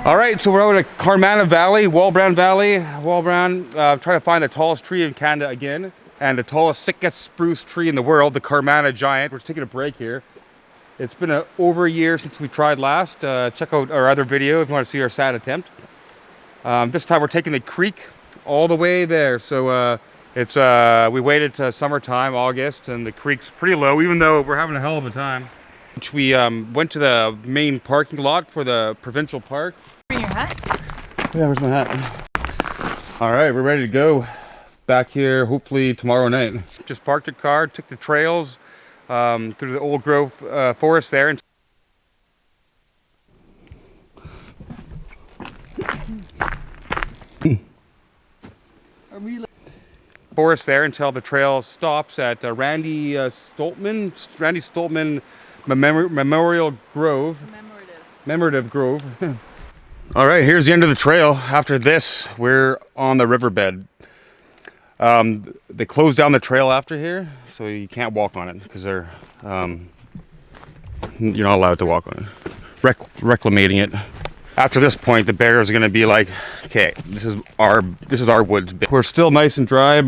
All right, so we're out at Carmanah Walbran Valley, trying to find the tallest tree in Canada again, and the tallest Sitka Spruce tree in the world, the Carmanah Giant. We're just taking a break here. It's been over a year since we tried last. Check out our other video if you want to see our sad attempt. This time we're taking the creek all the way there. So we waited to summertime, August, and the creek's pretty low, even though we're having a hell of a time. We went to the main parking lot for the provincial park. Bring your hat? Yeah, where's my hat? All right, we're ready to go back here hopefully tomorrow night. Just parked the car, took the trails through the old grove forest there. Forest there until the trail stops at Randy Stoltman Memorial Grove. Commemorative Grove. All right, here's the end of the trail. After this, we're on the riverbed. They closed down the trail after here, so you can't walk on it because you're not allowed to walk on it. Reclamating it. After this point, the bears are going to be like, okay, this is our woods. We're still nice and dry, and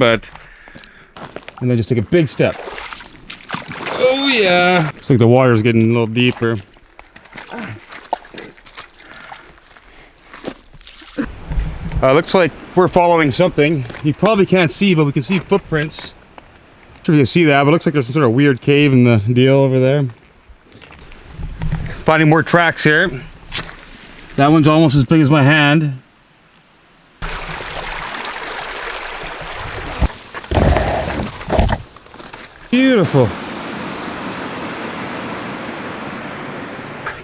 then just take a big step. Oh yeah! Looks like the water's getting a little deeper. Looks like we're following something. You probably can't see, but we can see footprints. Not sure if you can see that, but it looks like there's some sort of weird cave in the deal over there. Finding more tracks here. That one's almost as big as my hand. Beautiful.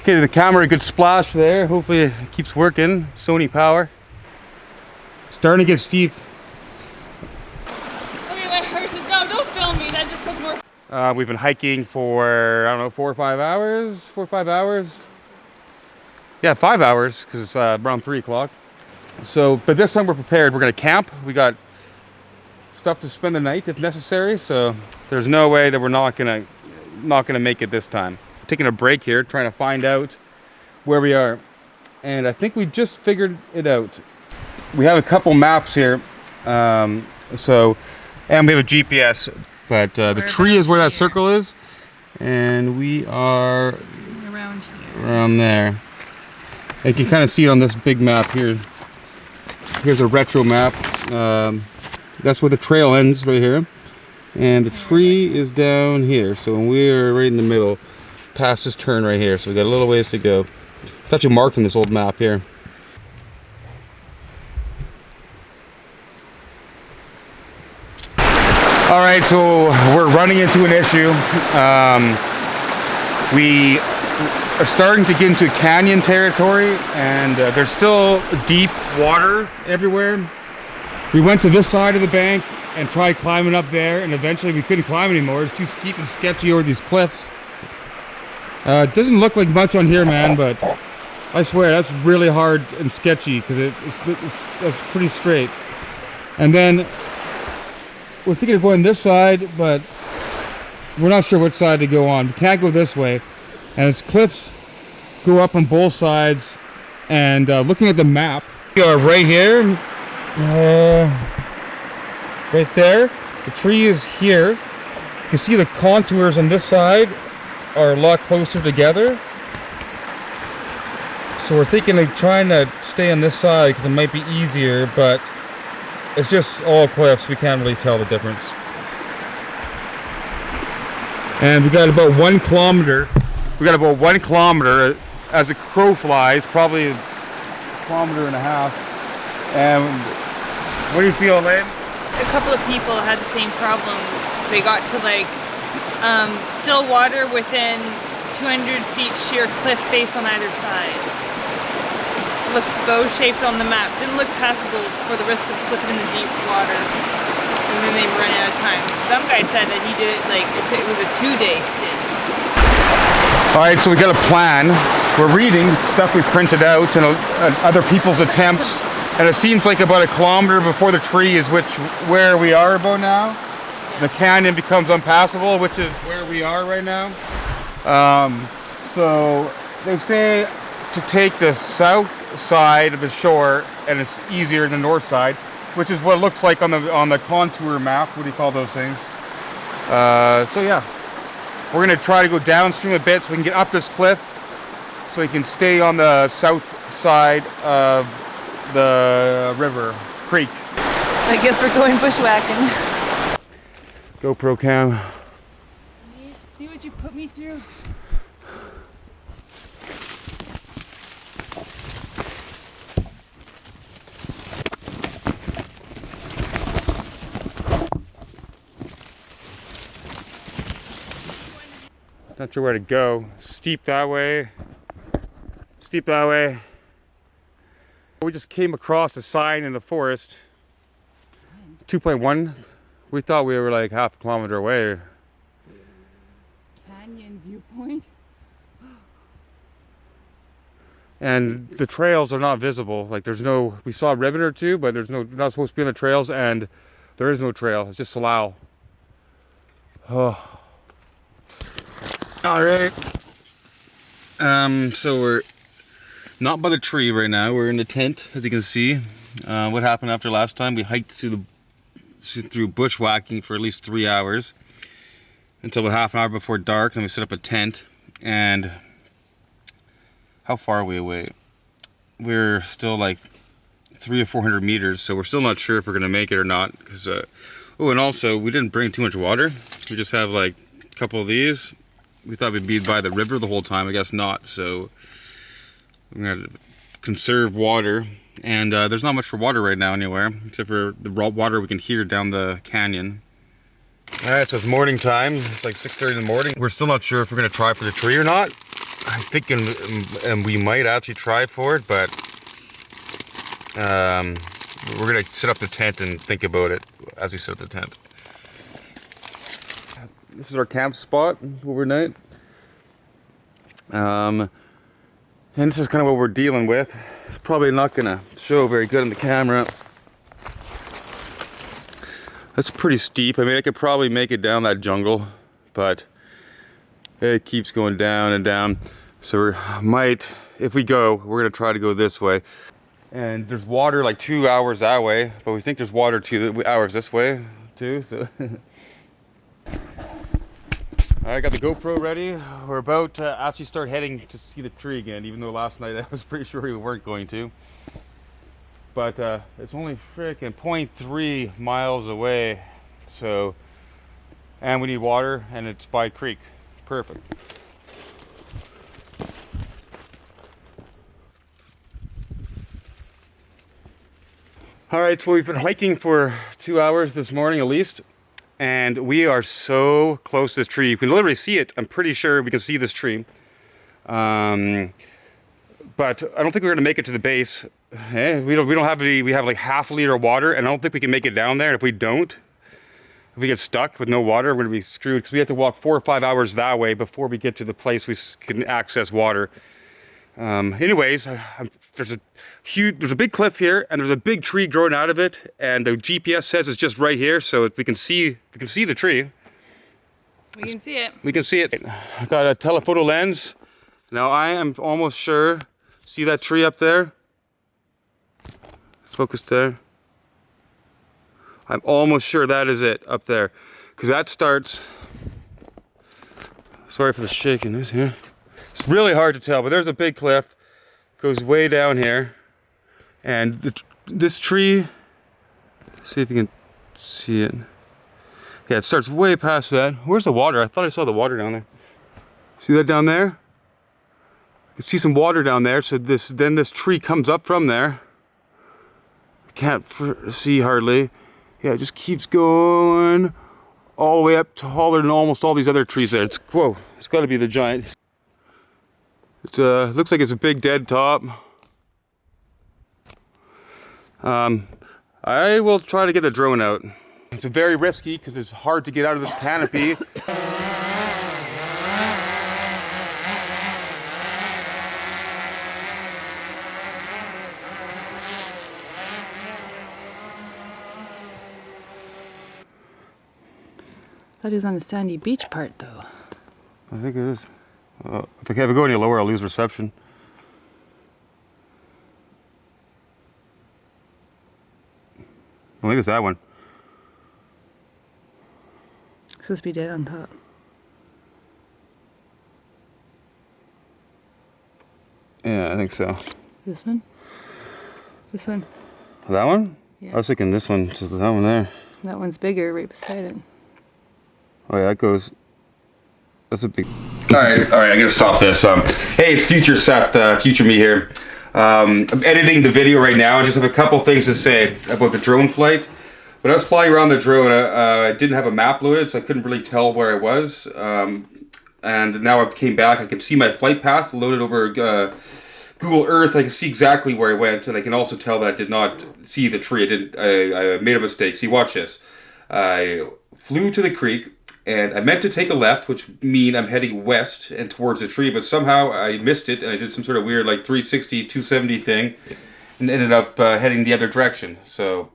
Give the camera a good splash there. Hopefully it keeps working. Sony power. Starting to get steep. Okay, my horse is, no, don't film me. That just puts more. We've been hiking for, I don't know, 4 or 5 hours? 4 or 5 hours? Yeah, 5 hours, because it's around 3 o'clock. So, but this time we're prepared. We're going to camp. We got stuff to spend the night if necessary. So there's no way that we're not gonna make it this time. Taking a break here, trying to find out where we are. And I think we just figured it out. We have a couple maps here. And we have a GPS. But the tree is where that circle is. And we are around there. You can kind of see it on this big map here. Here's a retro map. That's where the trail ends right here. And the tree is down here. So we're right in the middle, past this turn right here. So we got a little ways to go. It's actually marked on this old map here. All right, so we're running into an issue. We are starting to get into canyon territory, and there's still deep water everywhere. We went to this side of the bank and tried climbing up there, and eventually we couldn't climb anymore. It's too steep and sketchy over these cliffs. It doesn't look like much on here, man, but I swear that's really hard and sketchy because it's pretty straight. And then we're thinking of going this side, but we're not sure which side to go on. We can't go this way, and its cliffs go up on both sides. And looking at the map, we are right here. Right there, the tree is here. You can see the contours on this side are a lot closer together. So we're thinking of trying to stay on this side because it might be easier, but it's just all cliffs. We can't really tell the difference. And we got about 1 kilometer. We got about 1 kilometer as a crow flies, probably 1.5 kilometers. And what do you feel, Lane? A couple of people had the same problem. They got to still water within 200 feet sheer cliff face on either side. Looks bow-shaped on the map. Didn't look passable for the risk of slipping in the deep water. And then they ran out of time. Some guy said that he did it, it was a 2-day stint. All right, so we got a plan. We're reading stuff we printed out and other people's attempts. And it seems like about 1 kilometer before the tree is where we are about now. The canyon becomes unpassable, which is where we are right now. So they say to take the south side of the shore, and it's easier than the north side, which is what it looks like on the contour map. What do you call those things? So yeah, we're gonna try to go downstream a bit so we can get up this cliff, so we can stay on the south side of the river creek. I guess we're going bushwhacking. GoPro cam. See what you put me through? Not sure where to go. Steep that way. Steep that way. We just came across a sign in the forest. 2.1. We thought we were like half a kilometer away. Canyon viewpoint. And the trails are not visible. Like there's no, we saw a ribbon or two, but there's no, not supposed to be on the trails, and there is no trail. It's just Salal. Oh. All right. So we're not by the tree right now. We're in the tent, as you can see. What happened after last time? We hiked through bushwhacking for at least 3 hours until about half an hour before dark. Then we set up a tent. And how far are we away? We're still like 300 or 400 meters, so we're still not sure if we're gonna make it or not. Because oh, and also we didn't bring too much water. We just have like a couple of these. We thought we'd be by the river the whole time. I guess not. So we're gonna conserve water. And there's not much for water right now anywhere, except for the raw water we can hear down the canyon. Alright, so it's morning time. It's like 6:30 in the morning. We're still not sure if we're gonna try for the tree or not. I'm thinking we might actually try for it, but we're gonna set up the tent and think about it as we set up the tent. This is our camp spot overnight. And this is kind of what we're dealing with. It's probably not gonna show very good on the camera. That's pretty steep. I mean, I could probably make it down that jungle, but it keeps going down and down. So we might, if we go, we're gonna try to go this way. And there's water like 2 hours that way, but we think there's water 2 hours this way too. So I got the GoPro ready. We're about to actually start heading to see the tree again, even though last night I was pretty sure we weren't going to. But it's only freaking 0.3 miles away, so, and we need water, and it's by creek. Perfect. All right, so we've been hiking for 2 hours this morning at least. And we are so close to this tree. You can literally see it. I'm pretty sure we can see this tree. But I don't think we're gonna make it to the base. We don't have any, we have like half a liter of water, and I don't think we can make it down there. And if we don't, if we get stuck with no water, we're gonna be screwed, because we have to walk 4 or 5 hours that way before we get to the place we can access water. Anyways, there's a big cliff here, and there's a big tree growing out of it, and the GPS says it's just right here, so we can see the tree. We can see it. We can see it. I got a telephoto lens. Now I am almost sure. See that tree up there? Focus there. I'm almost sure that is it up there, because that starts. Sorry for the shakiness here. It's really hard to tell, but there's a big cliff, goes way down here, and this tree, see if you can see it. Yeah, it starts way past that. Where's the water? I thought I saw the water down there. See that down there? You can see some water down there, so then this tree comes up from there. Can't see hardly. Yeah, it just keeps going all the way up, taller than almost all these other trees there. Whoa, it's gotta be the giant. It looks like it's a big dead top. I will try to get the drone out. It's very risky because it's hard to get out of this canopy. That is on the sandy beach part though. I think it is. If I go any lower, I'll lose reception. maybe it's that one. It's supposed to be dead on top. Yeah, I think so. This one? This one? That one? Yeah. I was thinking this one, just that one there. That one's bigger right beside it. Oh yeah, that goes. That's a big. All right, I gotta stop this. Hey, it's Future Seth, Future Me here. I'm editing the video right now. I just have a couple things to say about the drone flight. When I was flying around the drone, I didn't have a map loaded, so I couldn't really tell where I was. And now I came back, I can see my flight path loaded over Google Earth. I can see exactly where I went, and I can also tell that I did not see the tree. I made a mistake. See, watch this. I flew to the creek, and I meant to take a left, which means I'm heading west and towards the tree, but somehow I missed it, and I did some sort of weird like 360, 270 thing, and ended up heading the other direction. So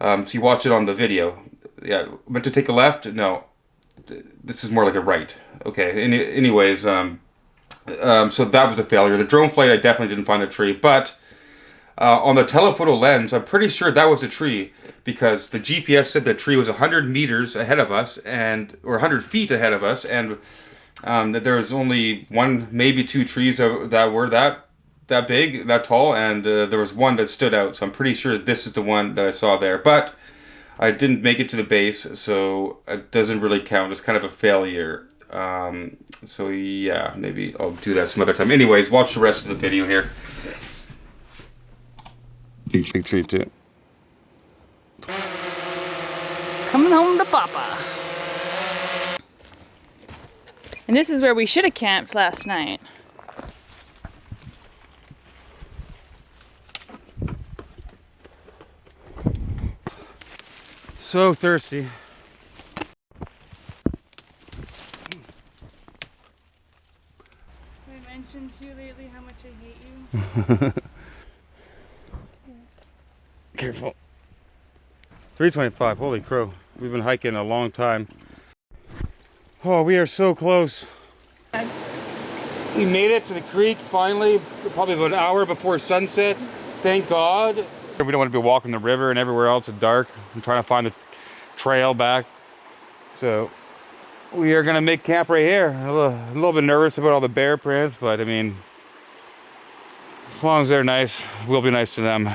you watch it on the video. Yeah, meant to take a left? No. This is more like a right. Okay, anyways, so that was a failure. The drone flight, I definitely didn't find the tree, but on the telephoto lens, I'm pretty sure that was a tree, because the GPS said the tree was 100 meters ahead of us, or 100 feet ahead of us, and that there was only one, maybe two trees that were that big, that tall, and there was one that stood out, so I'm pretty sure this is the one that I saw there, but I didn't make it to the base, so it doesn't really count. It's kind of a failure. So yeah, maybe I'll do that some other time. Anyways, watch the rest of the video here. Big treat too. Coming home to Papa. And this is where we should have camped last night. So thirsty. I mentioned to you lately how much I hate you. Careful. 3:25. Holy crow. We've been hiking a long time. Oh, we are so close. We made it to the creek finally, probably about an hour before sunset. Thank God. We don't want to be walking the river and everywhere else it's dark. I'm trying to find the trail back. So we are gonna make camp right here. A little bit nervous about all the bear prints, but I mean, as long as they're nice, we'll be nice to them.